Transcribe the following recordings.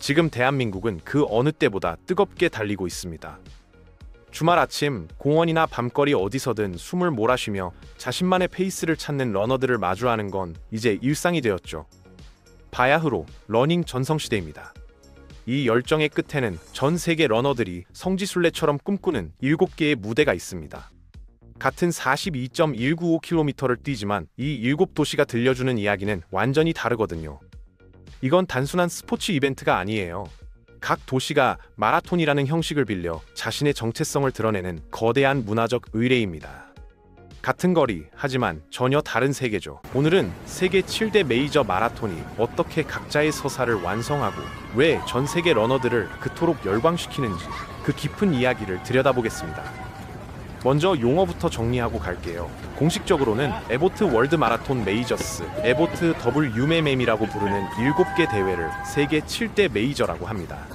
지금 대한민국은 그 어느 때보다 뜨겁게 달리고 있습니다. 주말 아침 공원이나 밤거리 어디서든 숨을 몰아쉬며 자신만의 페이스를 찾는 러너들을 마주하는 건 이제 일상이 되었죠. 바야흐로 러닝 전성시대입니다. 이 열정의 끝에는 전 세계 러너들이 성지순례처럼 꿈꾸는 7개의 무대가 있습니다. 같은 42.195km를 뛰지만 이 7도시가 들려주는 이야기는 완전히 다르거든요. 이건 단순한 스포츠 이벤트가 아니에요. 각 도시가 마라톤이라는 형식을 빌려 자신의 정체성을 드러내는 거대한 문화적 의례입니다. 같은 거리, 하지만 전혀 다른 세계죠. 오늘은 세계 7대 메이저 마라톤이 어떻게 각자의 서사를 완성하고 왜 전 세계 러너들을 그토록 열광시키는지 그 깊은 이야기를 들여다보겠습니다. 먼저 용어부터 정리하고 갈게요. 공식적으로는 에보트 월드 마라톤 메이저스, 에보트 WMM이라고 부르는 7개 대회를 세계 7대 메이저라고 합니다.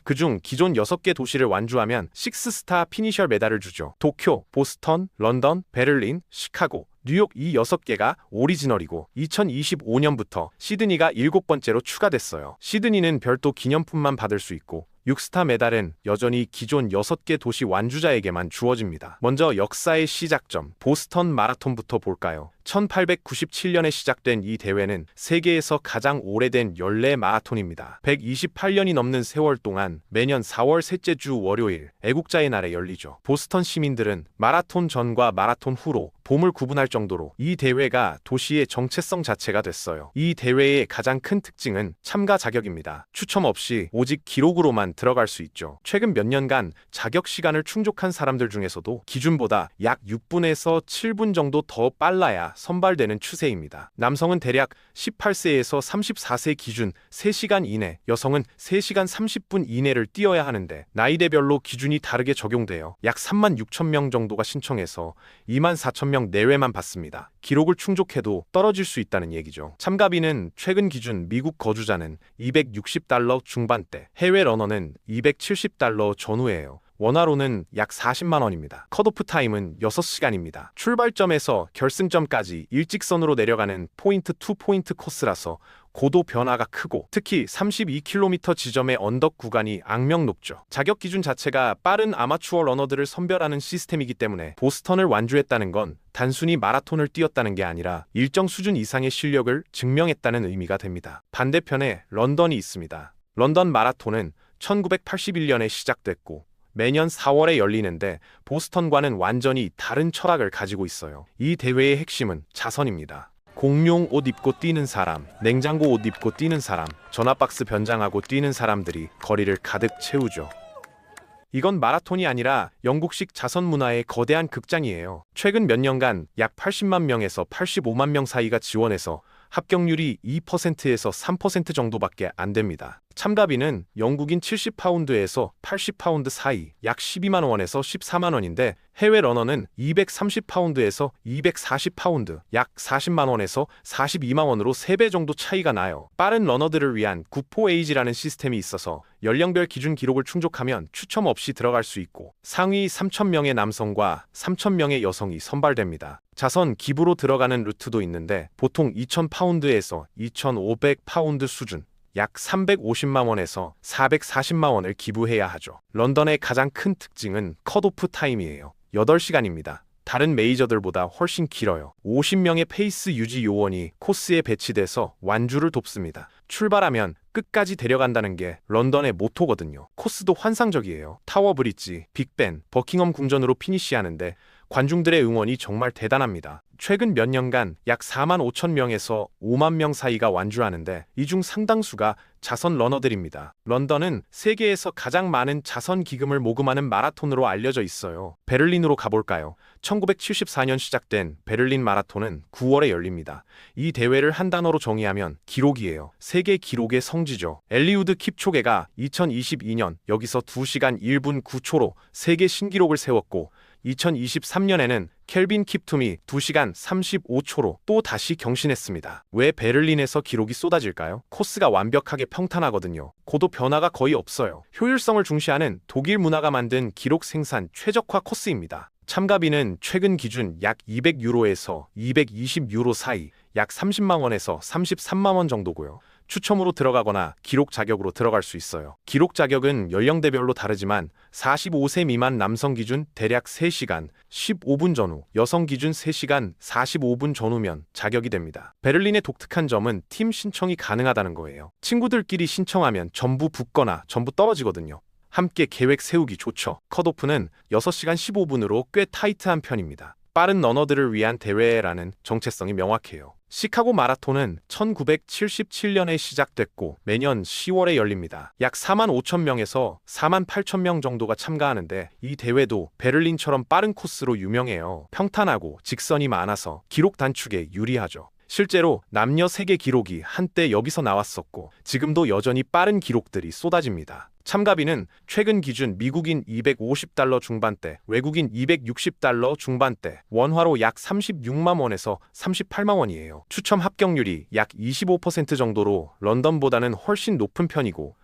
그중 기존 6개 도시를 완주하면 6스타 피니셔 메달을 주죠. 도쿄, 보스턴, 런던, 베를린, 시카고, 뉴욕 이 6개가 오리지널이고 2025년부터 시드니가 7번째로 추가됐어요. 시드니는 별도 기념품만 받을 수 있고 6스타 메달은 여전히 기존 6개 도시 완주자에게만 주어집니다. 먼저 역사의 시작점, 보스턴 마라톤부터 볼까요? 1897년에 시작된 이 대회는 세계에서 가장 오래된 연례 마라톤입니다. 128년이 넘는 세월 동안 매년 4월 셋째 주 월요일 애국자의 날에 열리죠. 보스턴 시민들은 마라톤 전과 마라톤 후로 봄을 구분할 정도로 이 대회가 도시의 정체성 자체가 됐어요. 이 대회의 가장 큰 특징은 참가 자격입니다. 추첨 없이 오직 기록으로만 들어갈 수 있죠. 최근 몇 년간 자격 시간을 충족한 사람들 중에서도 기준보다 약 6분에서 7분 정도 더 빨라야 선발되는 추세입니다. 남성은 대략 18세에서 34세 기준 3시간 이내, 여성은 3시간 30분 이내를 뛰어야 하는데 나이대별로 기준이 다르게 적용돼요. 약 3만 6천 명 정도가 신청해서 2만 4천 명 내외만 받습니다. 기록을 충족해도 떨어질 수 있다는 얘기죠. 참가비는 최근 기준 미국 거주자는 $260 중반대, 해외 러너는 $270 전후예요. 원화로는 약 40만 원입니다. 컷오프 타임은 6시간입니다. 출발점에서 결승점까지 일직선으로 내려가는 포인트 투 포인트 코스라서 고도 변화가 크고 특히 32km 지점의 언덕 구간이 악명 높죠. 자격 기준 자체가 빠른 아마추어 러너들을 선별하는 시스템이기 때문에 보스턴을 완주했다는 건 단순히 마라톤을 뛰었다는 게 아니라 일정 수준 이상의 실력을 증명했다는 의미가 됩니다. 반대편에 런던이 있습니다. 런던 마라톤은 1981년에 시작됐고 매년 4월에 열리는데 보스턴과는 완전히 다른 철학을 가지고 있어요. 이 대회의 핵심은 자선입니다. 공룡 옷 입고 뛰는 사람, 냉장고 옷 입고 뛰는 사람, 전화박스 변장하고 뛰는 사람들이 거리를 가득 채우죠. 이건 마라톤이 아니라 영국식 자선 문화의 거대한 극장이에요. 최근 몇 년간 약 80만 명에서 85만 명 사이가 지원해서 합격률이 2%에서 3% 정도밖에 안 됩니다. 참가비는 영국인 70파운드에서 80파운드 사이 약 12만 원에서 14만 원인데 해외 러너는 230파운드에서 240파운드 약 40만 원에서 42만 원으로 3배 정도 차이가 나요. 빠른 러너들을 위한 구포에이지라는 시스템이 있어서 연령별 기준 기록을 충족하면 추첨 없이 들어갈 수 있고 상위 3,000명의 남성과 3,000명의 여성이 선발됩니다. 자선 기부로 들어가는 루트도 있는데 보통 2,000파운드에서 2,500파운드 수준 약 350만 원에서 440만 원을 기부해야 하죠. 런던의 가장 큰 특징은 컷오프 타임이에요. 8시간입니다. 다른 메이저들보다 훨씬 길어요. 50명의 페이스 유지 요원이 코스에 배치돼서 완주를 돕습니다. 출발하면 끝까지 데려간다는 게 런던의 모토거든요. 코스도 환상적이에요. 타워 브릿지, 빅벤, 버킹엄 궁전으로 피니시하는데 관중들의 응원이 정말 대단합니다. 최근 몇 년간 약 4만 5천 명에서 5만 명 사이가 완주하는데 이 중 상당수가 자선 러너들입니다. 런던은 세계에서 가장 많은 자선 기금을 모금하는 마라톤으로 알려져 있어요. 베를린으로 가볼까요? 1974년 시작된 베를린 마라톤은 9월에 열립니다. 이 대회를 한 단어로 정의하면 기록이에요. 세계 기록의 성지죠. 엘리우드 킵초게가 2022년 여기서 2시간 1분 9초로 세계 신기록을 세웠고 2023년에는 켈빈 킵툼이 2시간 35초로 또 다시 경신했습니다. 왜 베를린에서 기록이 쏟아질까요? 코스가 완벽하게 평탄하거든요. 고도 변화가 거의 없어요. 효율성을 중시하는 독일 문화가 만든 기록 생산 최적화 코스입니다. 참가비는 최근 기준 약 200유로에서 220유로 사이 약 30만 원에서 33만 원 정도고요. 추첨으로 들어가거나 기록 자격으로 들어갈 수 있어요. 기록 자격은 연령대별로 다르지만 45세 미만 남성 기준 대략 3시간 15분 전후, 여성 기준 3시간 45분 전후면 자격이 됩니다. 베를린의 독특한 점은 팀 신청이 가능하다는 거예요. 친구들끼리 신청하면 전부 붙거나 전부 떨어지거든요. 함께 계획 세우기 좋죠. 컷오프는 6시간 15분으로 꽤 타이트한 편입니다. 빠른 러너들을 위한 대회라는 정체성이 명확해요. 시카고 마라톤은 1977년에 시작됐고 매년 10월에 열립니다. 약 4만 5천 명에서 4만 8천 명 정도가 참가하는데 이 대회도 베를린처럼 빠른 코스로 유명해요. 평탄하고 직선이 많아서 기록 단축에 유리하죠. 실제로 남녀 세계 기록이 한때 여기서 나왔었고 지금도 여전히 빠른 기록들이 쏟아집니다. 참가비는 최근 기준 미국인 $250 중반대, 외국인 $260 중반대, 원화로 약 36만 원에서 38만 원이에요. 추첨 합격률이 약 25% 정도로 런던보다는 훨씬 높은 편이고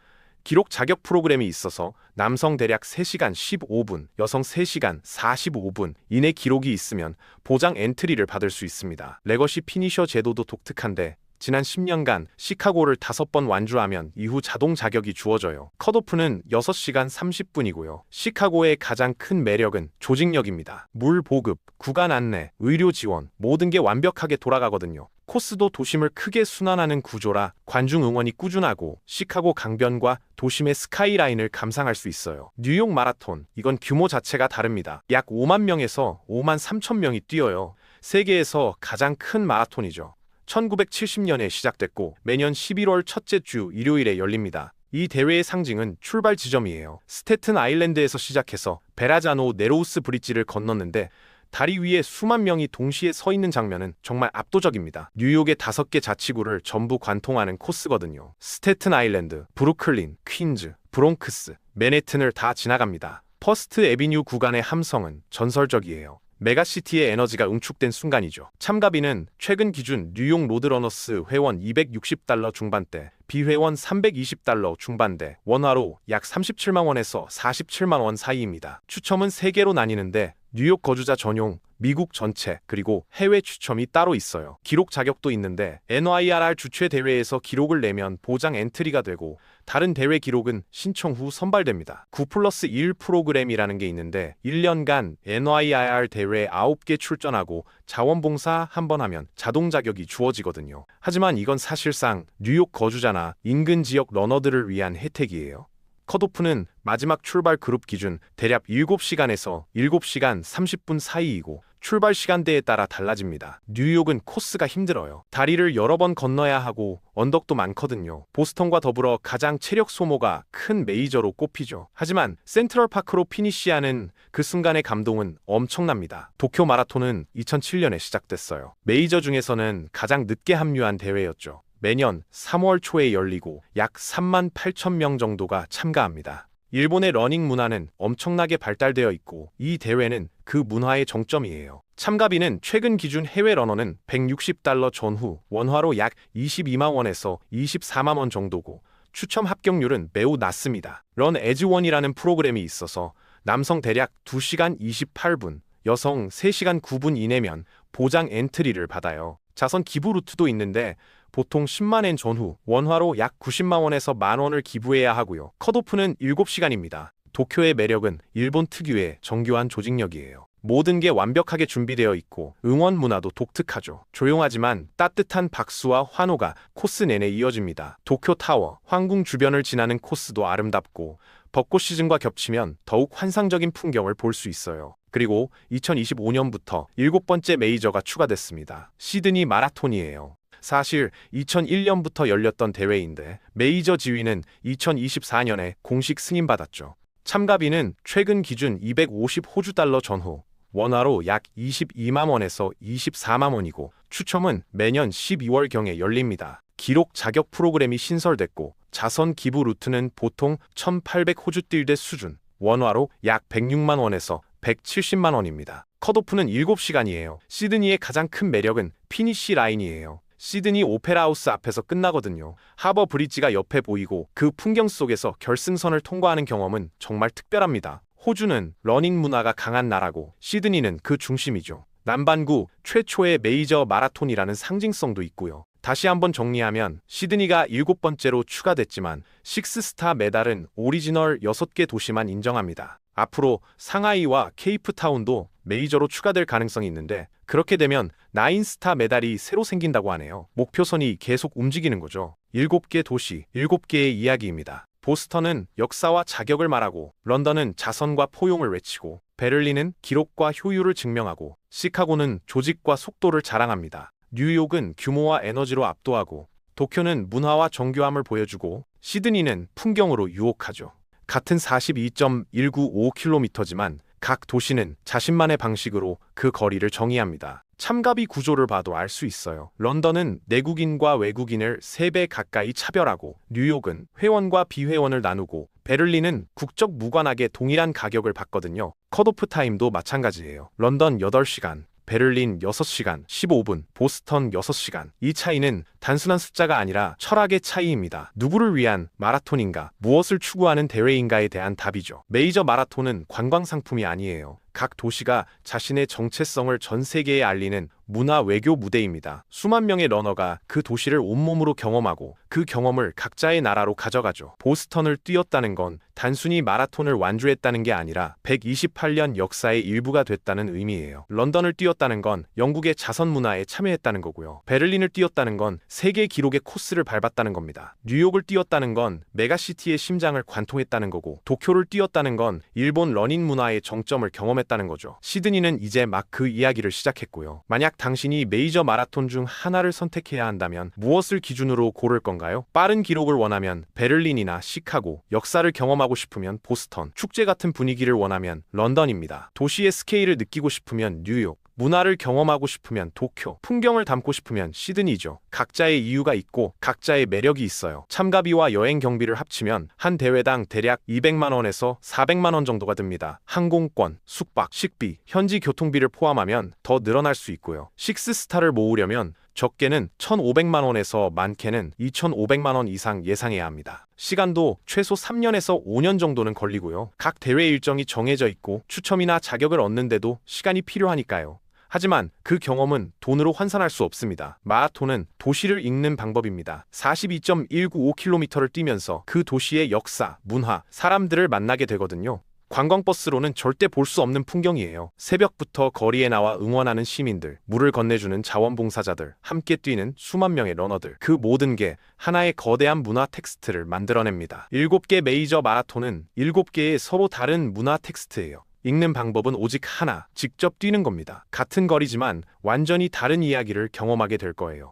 기록 자격 프로그램이 있어서 남성 대략 3시간 15분, 여성 3시간 45분 이내 기록이 있으면 보장 엔트리를 받을 수 있습니다. 레거시 피니셔 제도도 독특한데 지난 10년간 시카고를 5번 완주하면 이후 자동 자격이 주어져요. 컷오프는 6시간 30분이고요. 시카고의 가장 큰 매력은 조직력입니다. 물 보급, 구간 안내, 의료 지원 모든 게 완벽하게 돌아가거든요. 코스도 도심을 크게 순환하는 구조라 관중 응원이 꾸준하고 시카고 강변과 도심의 스카이라인을 감상할 수 있어요. 뉴욕 마라톤, 이건 규모 자체가 다릅니다. 약 5만 명에서 5만 3천 명이 뛰어요. 세계에서 가장 큰 마라톤이죠. 1970년에 시작됐고 매년 11월 첫째 주 일요일에 열립니다. 이 대회의 상징은 출발 지점이에요. 스태튼 아일랜드에서 시작해서 베라자노 네로우스 브릿지를 건넜는데 다리 위에 수만 명이 동시에 서 있는 장면은 정말 압도적입니다. 뉴욕의 5개 자치구를 전부 관통하는 코스거든요. 스태튼 아일랜드, 브루클린, 퀸즈, 브롱크스, 맨해튼을 다 지나갑니다. 퍼스트 애비뉴 구간의 함성은 전설적이에요. 메가시티의 에너지가 응축된 순간이죠. 참가비는 최근 기준 뉴욕 로드러너스 회원 $260 중반대, 비회원 $320 중반대, 원화로 약 37만 원에서 47만 원 사이입니다. 추첨은 3개로 나뉘는데 뉴욕 거주자 전용, 미국 전체, 그리고 해외 추첨이 따로 있어요. 기록 자격도 있는데 NYRR 주최 대회에서 기록을 내면 보장 엔트리가 되고 다른 대회 기록은 신청 후 선발됩니다. 9+1 프로그램이라는 게 있는데 1년간 NYRR 대회에 9개 출전하고 자원봉사 한 번 하면 자동 자격이 주어지거든요. 하지만 이건 사실상 뉴욕 거주자나 인근 지역 러너들을 위한 혜택이에요. 컷오프는 마지막 출발 그룹 기준 대략 7시간에서 7시간 30분 사이이고 출발 시간대에 따라 달라집니다. 뉴욕은 코스가 힘들어요. 다리를 여러 번 건너야 하고 언덕도 많거든요. 보스턴과 더불어 가장 체력 소모가 큰 메이저로 꼽히죠. 하지만 센트럴파크로 피니시하는 그 순간의 감동은 엄청납니다. 도쿄 마라톤은 2007년에 시작됐어요. 메이저 중에서는 가장 늦게 합류한 대회였죠. 매년 3월 초에 열리고 약 3만 8천 명 정도가 참가합니다. 일본의 러닝 문화는 엄청나게 발달되어 있고 이 대회는 그 문화의 정점이에요. 참가비는 최근 기준 해외 러너는 $160 전후, 원화로 약 22만 원에서 24만 원 정도고 추첨 합격률은 매우 낮습니다. 런 에즈원이라는 프로그램이 있어서 남성 대략 2시간 28분, 여성 3시간 9분 이내면 보장 엔트리를 받아요. 자선 기부 루트도 있는데 보통 10만 엔 전후, 원화로 약 90만 원에서 만 원을 기부해야 하고요. 컷오프는 7시간입니다. 도쿄의 매력은 일본 특유의 정교한 조직력이에요. 모든 게 완벽하게 준비되어 있고 응원 문화도 독특하죠. 조용하지만 따뜻한 박수와 환호가 코스 내내 이어집니다. 도쿄 타워, 황궁 주변을 지나는 코스도 아름답고 벚꽃 시즌과 겹치면 더욱 환상적인 풍경을 볼 수 있어요. 그리고 2025년부터 7번째 메이저가 추가됐습니다. 시드니 마라톤이에요. 사실 2001년부터 열렸던 대회인데 메이저 지위는 2024년에 공식 승인받았죠. 참가비는 최근 기준 250호주 달러 전후, 원화로 약 22만 원에서 24만 원이고 추첨은 매년 12월경에 열립니다. 기록 자격 프로그램이 신설됐고 자선 기부 루트는 보통 1,800호주 뛸대 수준, 원화로 약 106만 원에서 170만 원입니다. 컷오프는 7시간이에요. 시드니의 가장 큰 매력은 피니시 라인이에요. 시드니 오페라 하우스 앞에서 끝나거든요. 하버 브릿지가 옆에 보이고 그 풍경 속에서 결승선을 통과하는 경험은 정말 특별합니다. 호주는 러닝 문화가 강한 나라고 시드니는 그 중심이죠. 남반구 최초의 메이저 마라톤이라는 상징성도 있고요. 다시 한번 정리하면 시드니가 7번째로 추가됐지만 식스스타 메달은 오리지널 6개 도시만 인정합니다. 앞으로 상하이와 케이프타운도 메이저로 추가될 가능성이 있는데 그렇게 되면 9스타 메달이 새로 생긴다고 하네요. 목표선이 계속 움직이는 거죠. 7개 도시, 7개의 이야기입니다. 보스턴은 역사와 자격을 말하고, 런던은 자선과 포용을 외치고, 베를린은 기록과 효율을 증명하고, 시카고는 조직과 속도를 자랑합니다. 뉴욕은 규모와 에너지로 압도하고, 도쿄는 문화와 정교함을 보여주고, 시드니는 풍경으로 유혹하죠. 같은 42.195km지만 각 도시는 자신만의 방식으로 그 거리를 정의합니다. 참가비 구조를 봐도 알 수 있어요. 런던은 내국인과 외국인을 3배 가까이 차별하고, 뉴욕은 회원과 비회원을 나누고, 베를린은 국적 무관하게 동일한 가격을 받거든요. 컷오프 타임도 마찬가지예요. 런던 8시간, 베를린 6시간 15분, 보스턴 6시간. 이 차이는 단순한 숫자가 아니라 철학의 차이입니다. 누구를 위한 마라톤인가, 무엇을 추구하는 대회인가에 대한 답이죠. 메이저 마라톤은 관광 상품이 아니에요. 각 도시가 자신의 정체성을 전 세계에 알리는 문화 외교 무대입니다. 수만 명의 러너가 그 도시를 온몸으로 경험하고 그 경험을 각자의 나라로 가져가죠. 보스턴을 뛰었다는 건 단순히 마라톤을 완주했다는 게 아니라 128년 역사의 일부가 됐다는 의미예요. 런던을 뛰었다는 건 영국의 자선 문화에 참여했다는 거고요. 베를린을 뛰었다는 건 세계 기록의 코스를 밟았다는 겁니다. 뉴욕을 뛰었다는 건 메가시티의 심장을 관통했다는 거고, 도쿄를 뛰었다는 건 일본 러닝 문화의 정점을 경험했다는 거죠. 시드니는 이제 막 그 이야기를 시작했고요. 만약 당신이 메이저 마라톤 중 하나를 선택해야 한다면 무엇을 기준으로 고를 건가요? 빠른 기록을 원하면 베를린이나 시카고, 역사를 경험하고 싶으면 보스턴, 축제 같은 분위기를 원하면 런던입니다. 도시의 스케일을 느끼고 싶으면 뉴욕, 문화를 경험하고 싶으면 도쿄, 풍경을 담고 싶으면 시드니죠. 각자의 이유가 있고 각자의 매력이 있어요. 참가비와 여행 경비를 합치면 한 대회당 대략 200만 원에서 400만 원 정도가 듭니다. 항공권, 숙박, 식비, 현지 교통비를 포함하면 더 늘어날 수 있고요. 식스스타를 모으려면 적게는 1,500만 원에서 많게는 2,500만 원 이상 예상해야 합니다. 시간도 최소 3년에서 5년 정도는 걸리고요. 각 대회 일정이 정해져 있고 추첨이나 자격을 얻는데도 시간이 필요하니까요. 하지만 그 경험은 돈으로 환산할 수 없습니다. 마라톤은 도시를 읽는 방법입니다. 42.195km를 뛰면서 그 도시의 역사, 문화, 사람들을 만나게 되거든요. 관광버스로는 절대 볼 수 없는 풍경이에요. 새벽부터 거리에 나와 응원하는 시민들, 물을 건네주는 자원봉사자들, 함께 뛰는 수만 명의 러너들, 그 모든 게 하나의 거대한 문화 텍스트를 만들어냅니다. 7개 메이저 마라톤은 7개의 서로 다른 문화 텍스트예요. 읽는 방법은 오직 하나, 직접 뛰는 겁니다. 같은 거리지만 완전히 다른 이야기를 경험하게 될 거예요.